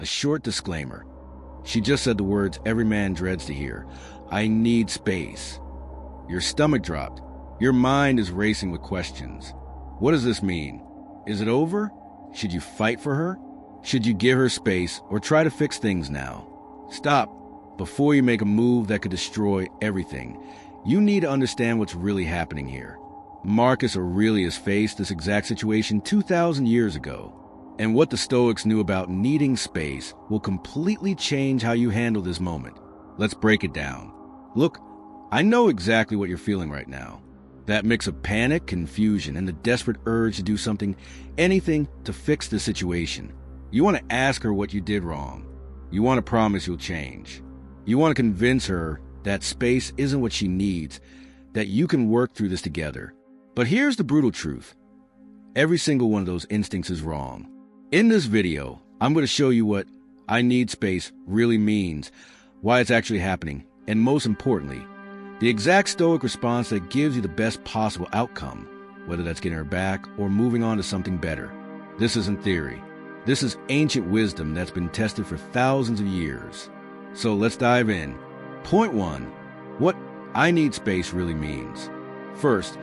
A short disclaimer. She just said the words every man dreads to hear. I need space. Your stomach dropped. Your mind is racing with questions. What does this mean? Is it over? Should you fight for her? Should you give her space or try to fix things now? Stop before you make a move that could destroy everything. You need to understand what's really happening here. Marcus Aurelius faced this exact situation 2,000 years ago. And what the Stoics knew about needing space will completely change how you handle this moment. Let's break it down. Look, I know exactly what you're feeling right now. That mix of panic, confusion, and the desperate urge to do something, anything to fix the situation. You want to ask her what you did wrong. You want to promise you'll change. You want to convince her that space isn't what she needs, that you can work through this together. But here's the brutal truth. Every single one of those instincts is wrong. In this video, I'm going to show you what I need space really means, why it's actually happening, and most importantly, the exact Stoic response that gives you the best possible outcome, whether that's getting her back or moving on to something better. This isn't theory. This is ancient wisdom that's been tested for thousands of years. So let's dive in. Point 1. What I need space really means. First,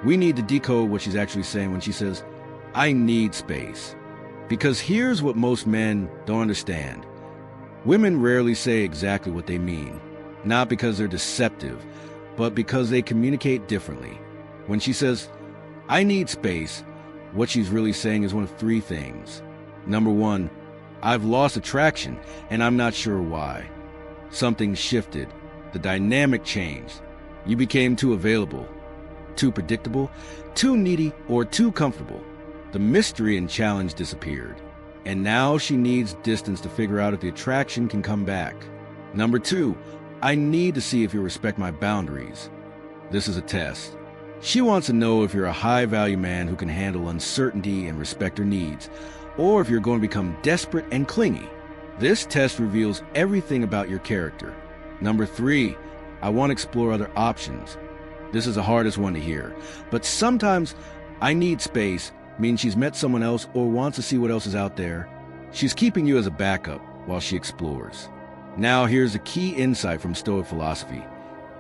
we need to decode what she's actually saying when she says, I need space. Because here's what most men don't understand. Women rarely say exactly what they mean, not because they're deceptive, but because they communicate differently. When she says, I need space, what she's really saying is one of three things. Number 1, I've lost attraction, and I'm not sure why. Something shifted. The dynamic changed. You became too available, too predictable, too needy, or too comfortable. The mystery and challenge disappeared, and now she needs distance to figure out if the attraction can come back. Number 2, I need to see if you respect my boundaries. This is a test. She wants to know if you're a high-value man who can handle uncertainty and respect her needs, or if you're going to become desperate and clingy. This test reveals everything about your character. Number 3, I want to explore other options. This is the hardest one to hear, but sometimes I need space means she's met someone else or wants to see what else is out there. She's keeping you as a backup while she explores. Now here's a key insight from Stoic philosophy.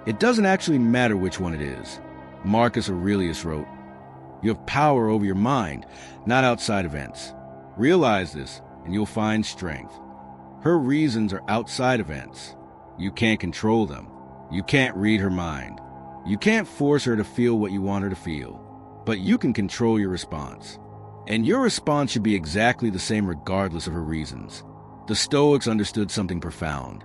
It doesn't actually matter which one it is. Marcus Aurelius wrote, you have power over your mind, not outside events. Realize this, and you'll find strength. Her reasons are outside events. You can't control them. You can't read her mind. You can't force her to feel what you want her to feel. But you can control your response. And your response should be exactly the same regardless of her reasons. The Stoics understood something profound.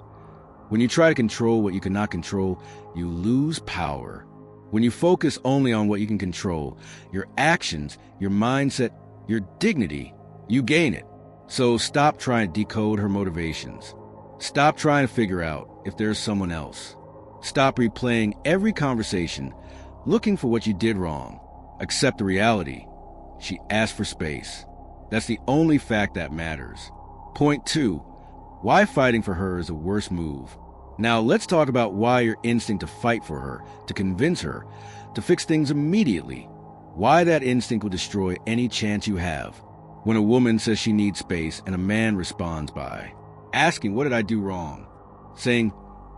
When you try to control what you cannot control, you lose power. When you focus only on what you can control, your actions, your mindset, your dignity, you gain it. So stop trying to decode her motivations. Stop trying to figure out if there's someone else. Stop replaying every conversation, looking for what you did wrong. Accept the reality. She asked for space. That's the only fact that matters. Point 2. Why fighting for her is a worse move. Now let's talk about why your instinct to fight for her, to convince her, to fix things immediately. Why that instinct will destroy any chance you have. When a woman says she needs space and a man responds by asking, what did I do wrong? Saying,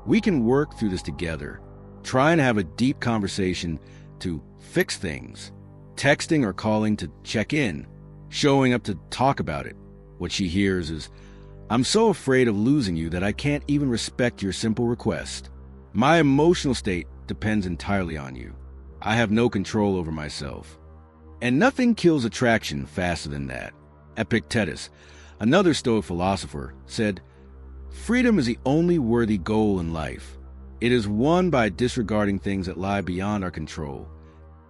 we can work through this together. Trying to have a deep conversation to fix things. Texting or calling to check in. Showing up to talk about it. What she hears is, I'm so afraid of losing you that I can't even respect your simple request. My emotional state depends entirely on you. I have no control over myself. And nothing kills attraction faster than that. Epictetus, another Stoic philosopher, said, freedom is the only worthy goal in life. It is won by disregarding things that lie beyond our control.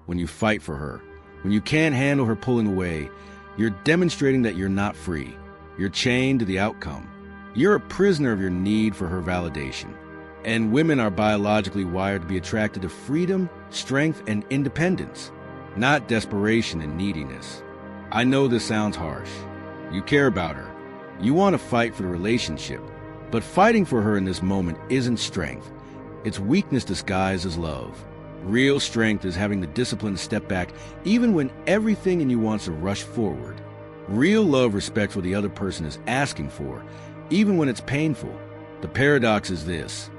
When you fight for her, when you can't handle her pulling away, you're demonstrating that you're not free. You're chained to the outcome. You're a prisoner of your need for her validation. And women are biologically wired to be attracted to freedom, strength, and independence, not desperation and neediness. I know this sounds harsh. You care about her. You want to fight for the relationship. But fighting for her in this moment isn't strength. It's weakness disguised as love. Real strength is having the discipline to step back even when everything in you wants to rush forward. Real love respects what the other person is asking for even when it's painful. The paradox is this: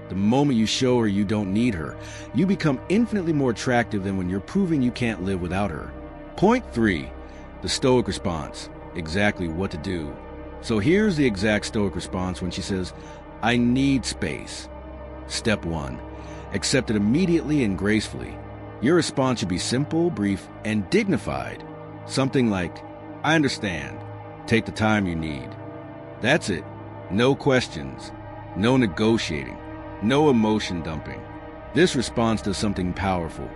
the moment you show her you don't need her, you become infinitely more attractive than when you're proving you can't live without her. Point 3. The Stoic response. Exactly what to do. So here's the exact Stoic response when she says, I need space. Step 1. Accept it immediately and gracefully. Your response should be simple, brief, and dignified. Something like, I understand. Take the time you need. That's it. No questions. No negotiating. No emotion dumping. This response does something powerful.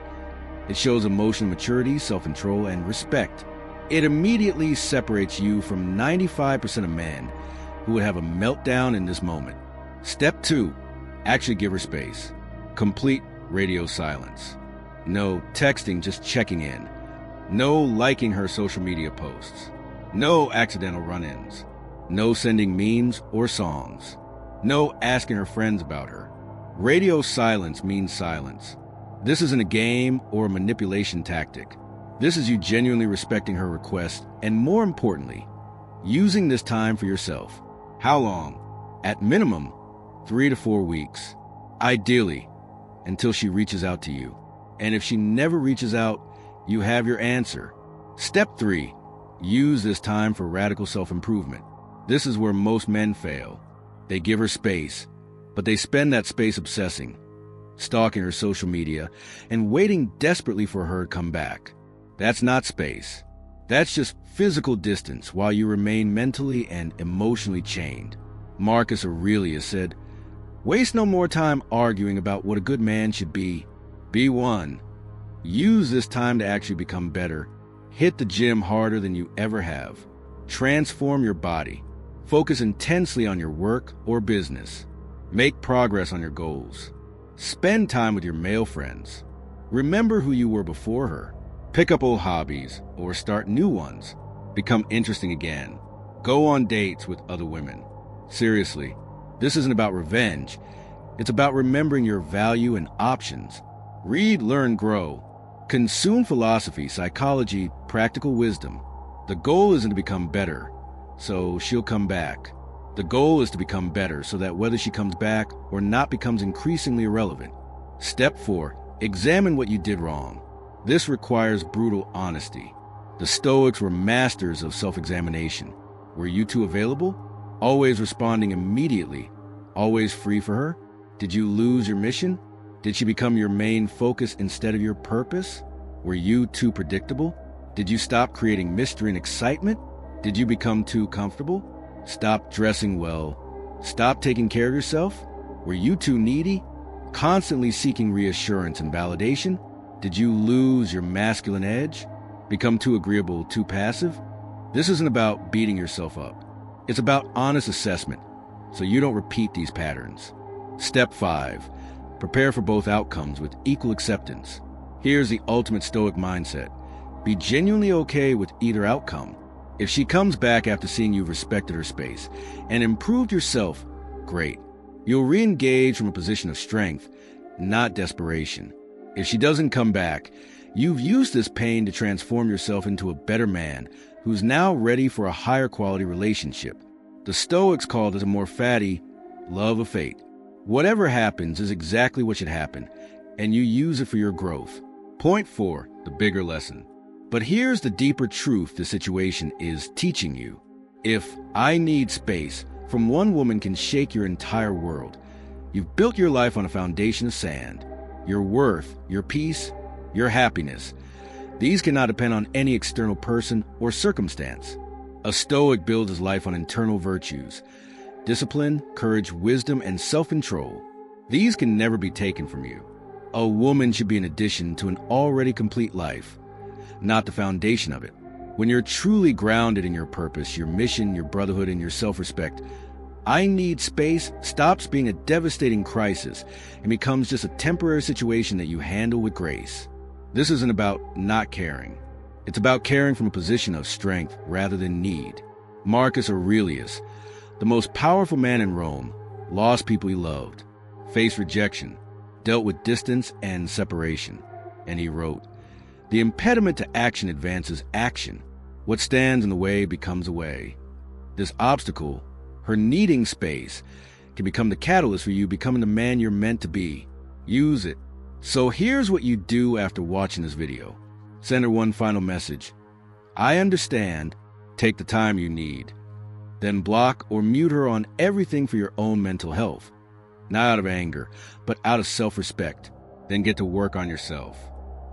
It shows emotional maturity, self-control, and respect. It immediately separates you from 95% of men who would have a meltdown in this moment. Step 2. Actually give her space. Complete radio silence. No texting, just checking in. No liking her social media posts. No accidental run-ins. No sending memes or songs. No asking her friends about her. Radio silence means silence. This isn't a game or a manipulation tactic. This is you genuinely respecting her request and, more importantly, using this time for yourself. How long? At minimum, 3 to 4 weeks. Ideally, until she reaches out to you. And if she never reaches out, you have your answer. Step 3. Use this time for radical self-improvement. This is where most men fail. They give her space, but they spend that space obsessing, stalking her social media, and waiting desperately for her to come back. That's not space. That's just physical distance while you remain mentally and emotionally chained. Marcus Aurelius said, waste no more time arguing about what a good man should be. Be one. Use this time to actually become better. Hit the gym harder than you ever have. Transform your body. Focus intensely on your work or business. Make progress on your goals. Spend time with your male friends. Remember who you were before her. Pick up old hobbies or start new ones. Become interesting again. Go on dates with other women. Seriously, this isn't about revenge. It's about remembering your value and options. Read, learn, grow. Consume philosophy, psychology, practical wisdom. The goal isn't to become better, so she'll come back. The goal is to become better so that whether she comes back or not becomes increasingly irrelevant. Step 4. Examine what you did wrong. This requires brutal honesty. The Stoics were masters of self-examination. Were you two available? Always responding immediately? Always free for her? Did you lose your mission? Did she become your main focus instead of your purpose? Were you too predictable? Did you stop creating mystery and excitement? Did you become too comfortable? Stop dressing well? Stop taking care of yourself? Were you too needy? Constantly seeking reassurance and validation? Did you lose your masculine edge? Become too agreeable, too passive? This isn't about beating yourself up. It's about honest assessment, so you don't repeat these patterns. Step 5. Prepare for both outcomes with equal acceptance. Here's the ultimate Stoic mindset. Be genuinely okay with either outcome. If she comes back after seeing you've respected her space and improved yourself, great. You'll re-engage from a position of strength, not desperation. If she doesn't come back, you've used this pain to transform yourself into a better man who's now ready for a higher quality relationship. The Stoics call this a more fatty love of fate. Whatever happens is exactly what should happen, and you use it for your growth. Point 4, the bigger lesson. But here's the deeper truth the situation is teaching you. If I need space from one woman can shake your entire world, you've built your life on a foundation of sand. Your worth, your peace, your happiness. These cannot depend on any external person or circumstance. A Stoic builds his life on internal virtues: discipline, courage, wisdom, and self-control. These can never be taken from you. A woman should be an addition to an already complete life, not the foundation of it. When you're truly grounded in your purpose, your mission, your brotherhood, and your self-respect, I need space stops being a devastating crisis and becomes just a temporary situation that you handle with grace. This isn't about not caring. It's about caring from a position of strength rather than need. Marcus Aurelius, the most powerful man in Rome, lost people he loved, faced rejection, dealt with distance and separation. And he wrote, "The impediment to action advances action. What stands in the way becomes a way." This obstacle Her needing space can become the catalyst for you becoming the man you're meant to be. Use it. So here's what you do after watching this video. Send her one final message. I understand. Take the time you need. Then block or mute her on everything for your own mental health. Not out of anger, but out of self-respect. Then get to work on yourself.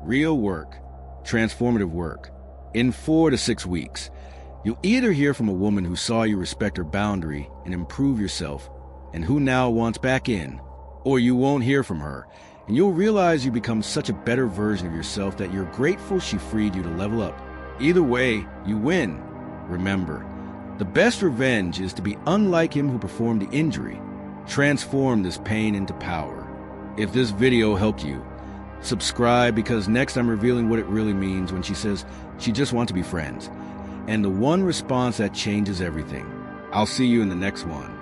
Real work. Transformative work. In 4 to 6 weeks, you'll either hear from a woman who saw you respect her boundary and improve yourself, and who now wants back in, or you won't hear from her, and you'll realize you become such a better version of yourself that you're grateful she freed you to level up. Either way, you win. Remember, the best revenge is to be unlike him who performed the injury. Transform this pain into power. If this video helped you, subscribe, because next I'm revealing what it really means when she says she just wants to be friends, and the one response that changes everything. I'll see you in the next one.